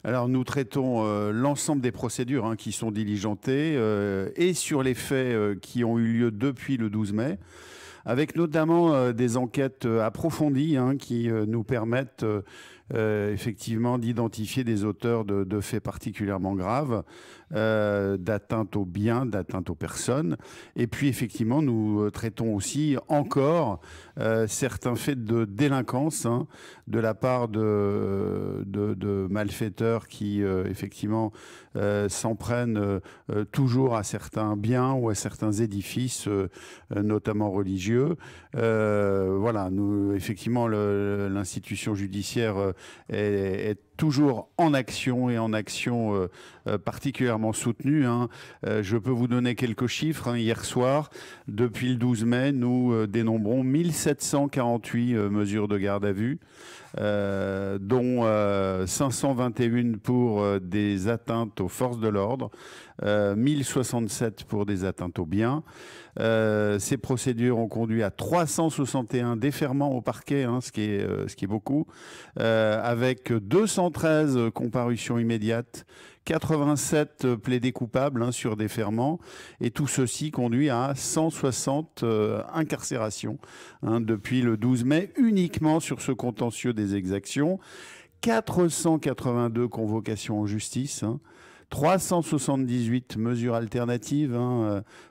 Alors, nous traitons l'ensemble des procédures qui sont diligentées et sur les faits qui ont eu lieu depuis le 12 mai, avec notamment des enquêtes approfondies qui nous permettent effectivement d'identifier des auteurs de faits particulièrement graves, d'atteinte aux biens, d'atteinte aux personnes. Et puis effectivement, nous traitons aussi encore certains faits de délinquance de la part de malfaiteurs qui effectivement s'en prennent toujours à certains biens ou à certains édifices, notamment religieux. Voilà, nous, effectivement, l'institution judiciaire est toujours en action et en action particulièrement soutenue. Je peux vous donner quelques chiffres. Hier soir, depuis le 12 mai, nous dénombrons 1748 mesures de garde à vue, dont 521 pour des atteintes aux forces de l'ordre, 1067 pour des atteintes aux biens. Ces procédures ont conduit à 361 déferrements au parquet, ce qui est beaucoup, avec 213 comparutions immédiates, 87 plaidés coupables sur déferment, et tout ceci conduit à 160 incarcérations depuis le 12 mai, uniquement sur ce contentieux des exactions, 482 convocations en justice, 378 mesures alternatives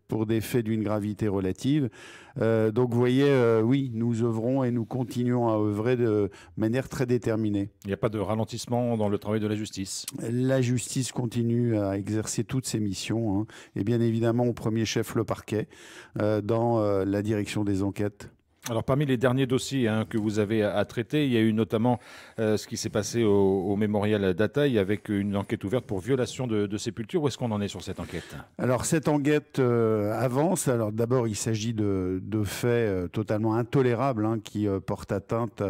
pour des faits d'une gravité relative. Donc vous voyez, oui, nous œuvrons et nous continuons à œuvrer de manière très déterminée. Il n'y a pas de ralentissement dans le travail de la justice? La justice continue à exercer toutes ses missions, et bien évidemment au premier chef le parquet, dans la direction des enquêtes. Alors, parmi les derniers dossiers que vous avez à traiter, il y a eu notamment ce qui s'est passé au Mémorial d'Ataï avec une enquête ouverte pour violation de sépulture. Où est-ce qu'on en est sur cette enquête? Alors, cette enquête avance. Alors, d'abord, il s'agit de faits totalement intolérables qui portent atteinte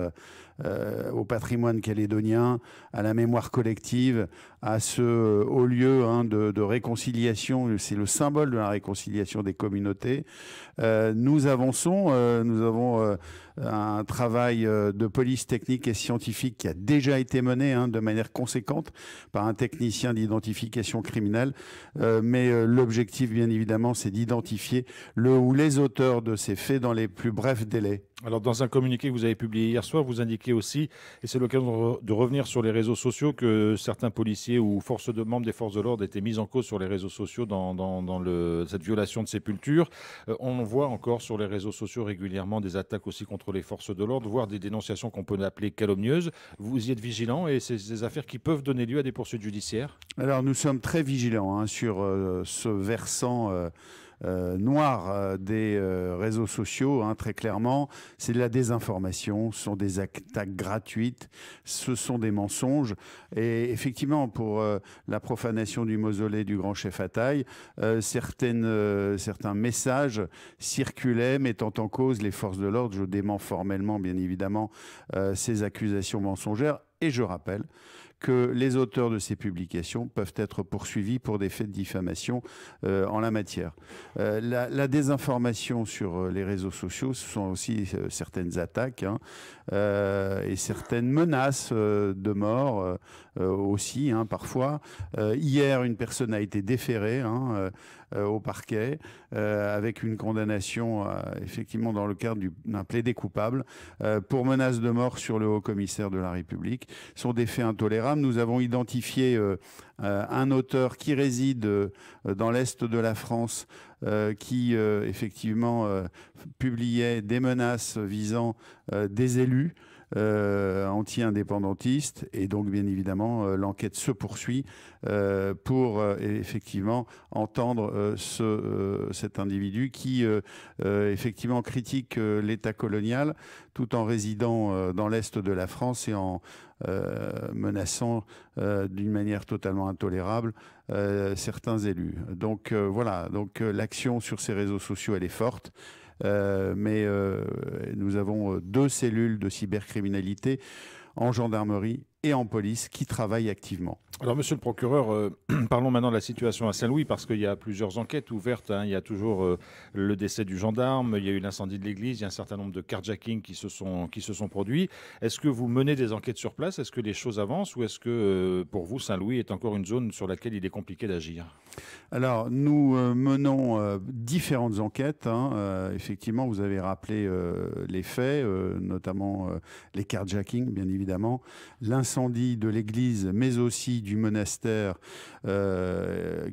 au patrimoine calédonien, à la mémoire collective, à ce haut lieu de réconciliation. C'est le symbole de la réconciliation des communautés. Nous avançons, nous avons un travail de police technique et scientifique qui a déjà été mené de manière conséquente par un technicien d'identification criminelle. Mais l'objectif, bien évidemment, c'est d'identifier le ou les auteurs de ces faits dans les plus brefs délais. Alors, dans un communiqué que vous avez publié hier soir, vous indiquez aussi, et c'est l'occasion de revenir sur les réseaux sociaux, que certains policiers ou membres des forces de l'ordre étaient mis en cause sur les réseaux sociaux dans cette violation de sépulture. On voit encore sur les réseaux sociaux régulièrement des attaques aussi contre les forces de l'ordre, voire des dénonciations qu'on peut appeler calomnieuses. Vous y êtes vigilant et c'est des affaires qui peuvent donner lieu à des poursuites judiciaires? Alors, nous sommes très vigilants sur ce versant noir des réseaux sociaux, très clairement. C'est de la désinformation, ce sont des attaques gratuites, ce sont des mensonges. Et effectivement, pour la profanation du mausolée du grand chef Ataï, certains messages circulaient mettant en cause les forces de l'ordre. Je dément formellement, bien évidemment, ces accusations mensongères. Et je rappelle que les auteurs de ces publications peuvent être poursuivis pour des faits de diffamation en la matière. La désinformation sur les réseaux sociaux, ce sont aussi certaines attaques et certaines menaces de mort aussi, parfois. Hier, une personne a été déférée au parquet avec une condamnation effectivement dans le cadre d'un plaidé coupable pour menace de mort sur le haut-commissaire de la République. Ce sont des faits intolérables. Nous avons identifié un auteur qui réside dans l'Est de la France qui effectivement publiait des menaces visant des élus anti-indépendantistes, et donc bien évidemment l'enquête se poursuit pour effectivement entendre cet individu qui effectivement critique l'État colonial tout en résidant dans l'Est de la France et en menaçant d'une manière totalement intolérable certains élus. Donc voilà, donc l'action sur ces réseaux sociaux, elle est forte. Mais nous avons 2 cellules de cybercriminalité en gendarmerie et en police qui travaillent activement. Alors, monsieur le procureur, parlons maintenant de la situation à Saint-Louis, parce qu'il y a plusieurs enquêtes ouvertes. Il y a toujours le décès du gendarme, il y a eu l'incendie de l'église, il y a un certain nombre de carjackings qui se sont produits. Est-ce que vous menez des enquêtes sur place? Est-ce que les choses avancent? Ou est-ce que, pour vous, Saint-Louis est encore une zone sur laquelle il est compliqué d'agir? Alors, nous menons différentes enquêtes. Effectivement, vous avez rappelé les faits, notamment les carjackings, bien évidemment, l'incendie de l'église, mais aussi du monastère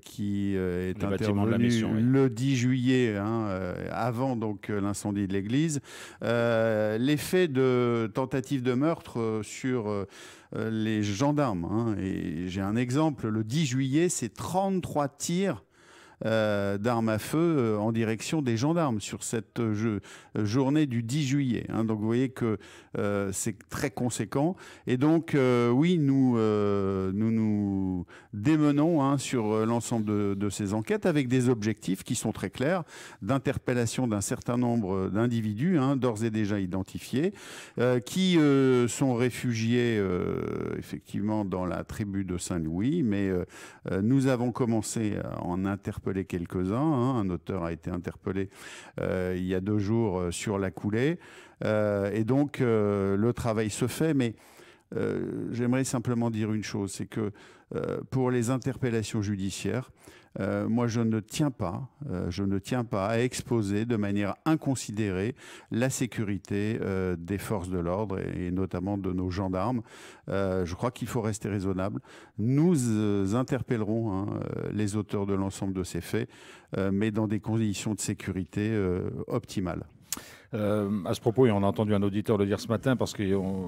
qui est intervenu le 10 juillet, avant donc l'incendie de l'église. Les faits de tentative de meurtre sur les gendarmes. Et j'ai un exemple, le 10 juillet, c'est 33 tirs d'armes à feu en direction des gendarmes sur cette journée du 10 juillet. Donc vous voyez que c'est très conséquent. Et donc oui, nous nous démenons sur l'ensemble de ces enquêtes avec des objectifs qui sont très clairs, d'interpellation d'un certain nombre d'individus, d'ores et déjà identifiés, qui sont réfugiés effectivement dans la tribu de Saint-Louis, mais nous avons commencé à en interpeller quelques-uns. Un auteur a été interpellé il y a 2 jours sur la coulée. Et donc, le travail se fait. Mais j'aimerais simplement dire une chose, c'est que pour les interpellations judiciaires, moi, je ne tiens pas à exposer de manière inconsidérée la sécurité des forces de l'ordre et notamment de nos gendarmes. Je crois qu'il faut rester raisonnable. Nous interpellerons les auteurs de l'ensemble de ces faits, mais dans des conditions de sécurité optimales. À ce propos, et on a entendu un auditeur le dire ce matin, parce que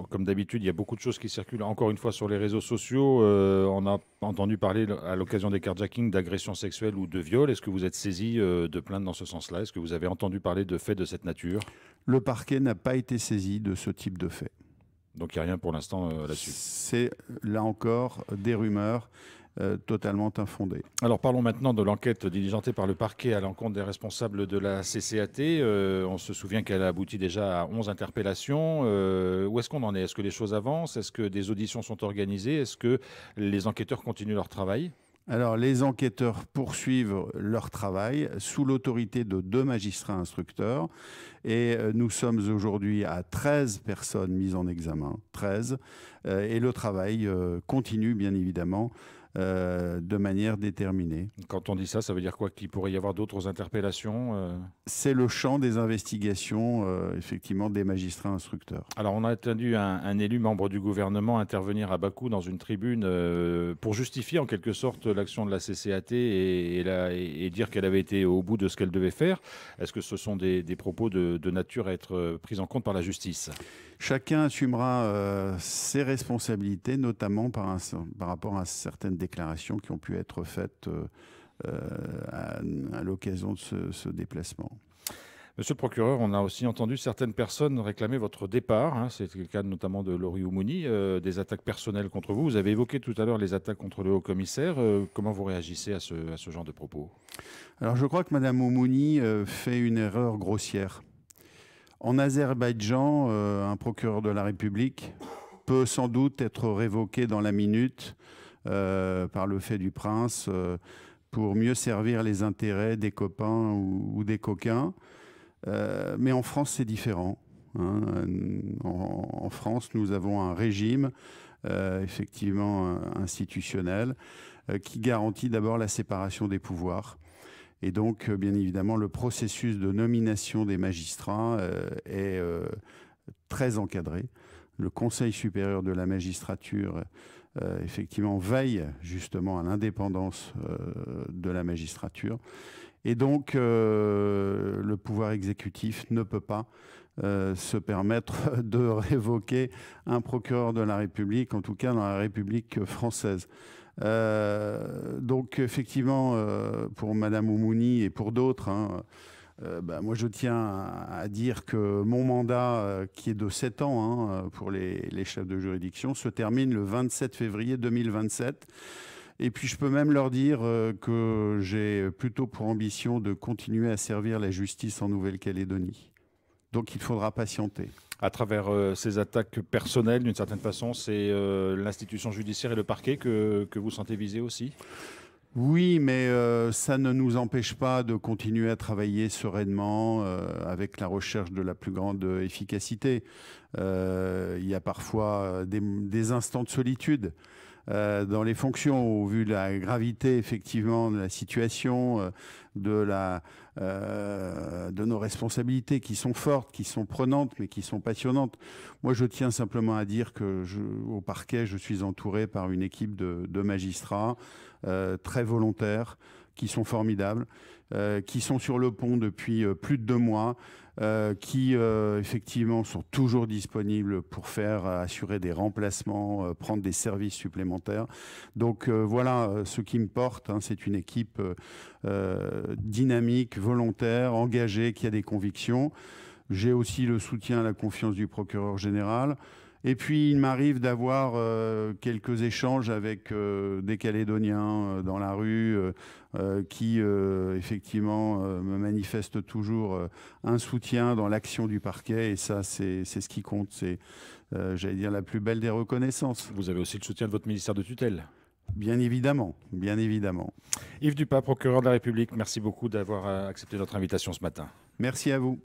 comme d'habitude, il y a beaucoup de choses qui circulent encore une fois sur les réseaux sociaux. On a entendu parler à l'occasion des carjackings d'agressions sexuelles ou de viols. Est-ce que vous êtes saisi de plaintes dans ce sens-là? Est-ce que vous avez entendu parler de faits de cette nature? Le parquet n'a pas été saisi de ce type de faits. Donc il n'y a rien pour l'instant là-dessus. C'est là encore des rumeurs totalement infondées. Alors parlons maintenant de l'enquête diligentée par le parquet à l'encontre des responsables de la CCAT. On se souvient qu'elle a abouti déjà à 11 interpellations. Où est-ce qu'on en est? Est-ce que les choses avancent? Est-ce que des auditions sont organisées? Est-ce que les enquêteurs continuent leur travail? Alors, les enquêteurs poursuivent leur travail sous l'autorité de 2 magistrats instructeurs et nous sommes aujourd'hui à 13 personnes mises en examen, 13, et le travail continue bien évidemment de manière déterminée. Quand on dit ça, ça veut dire quoi? Qu'il pourrait y avoir d'autres interpellations? C'est le champ des investigations, effectivement, des magistrats instructeurs. Alors, on a entendu un élu membre du gouvernement intervenir à Bakou dans une tribune pour justifier en quelque sorte l'action de la CCAT et dire qu'elle avait été au bout de ce qu'elle devait faire. Est-ce que ce sont des propos de nature à être pris en compte par la justice? Chacun assumera ses responsabilités, notamment par rapport à certaines déclarations qui ont pu être faites à l'occasion de ce déplacement. Monsieur le procureur, on a aussi entendu certaines personnes réclamer votre départ. C'est le cas notamment de Lori Oumouni, des attaques personnelles contre vous. Vous avez évoqué tout à l'heure les attaques contre le haut-commissaire. Comment vous réagissez à ce genre de propos? Alors je crois que Mme Oumouni fait une erreur grossière. En Azerbaïdjan, un procureur de la République peut sans doute être révoqué dans la minute par le fait du prince pour mieux servir les intérêts des copains ou des coquins. Mais en France, c'est différent. En France, nous avons un régime effectivement institutionnel qui garantit d'abord la séparation des pouvoirs. Et donc, bien évidemment, le processus de nomination des magistrats est très encadré. Le Conseil supérieur de la magistrature, effectivement, veille justement à l'indépendance de la magistrature. Et donc, le pouvoir exécutif ne peut pas se permettre de révoquer un procureur de la République, en tout cas dans la République française. Donc effectivement, pour Madame Oumouni et pour d'autres, moi je tiens à dire que mon mandat, qui est de 7 ans pour les chefs de juridiction, se termine le 27 février 2027. Et puis je peux même leur dire que j'ai plutôt pour ambition de continuer à servir la justice en Nouvelle-Calédonie. Donc il faudra patienter. À travers ces attaques personnelles, d'une certaine façon, c'est l'institution judiciaire et le parquet que vous sentez visés aussi? Oui, mais ça ne nous empêche pas de continuer à travailler sereinement avec la recherche de la plus grande efficacité. Il y a parfois des instants de solitude dans les fonctions, au vu de la gravité effectivement de la situation, de nos responsabilités qui sont fortes, qui sont prenantes, mais qui sont passionnantes. Moi, je tiens simplement à dire que au parquet, je suis entouré par une équipe de magistrats très volontaires, qui sont formidables, qui sont sur le pont depuis plus de 2 mois, qui effectivement sont toujours disponibles pour assurer des remplacements, prendre des services supplémentaires. Donc voilà ce qui me porte, hein, c'est une équipe dynamique, volontaire, engagée, qui a des convictions. J'ai aussi le soutien, la confiance du procureur général. Et puis, il m'arrive d'avoir quelques échanges avec des Calédoniens dans la rue qui, effectivement, me manifestent toujours un soutien dans l'action du parquet. Et ça, c'est ce qui compte. C'est, j'allais dire, la plus belle des reconnaissances. Vous avez aussi le soutien de votre ministère de tutelle? Bien évidemment, bien évidemment. Yves Dupas, procureur de la République, merci beaucoup d'avoir accepté notre invitation ce matin. Merci à vous.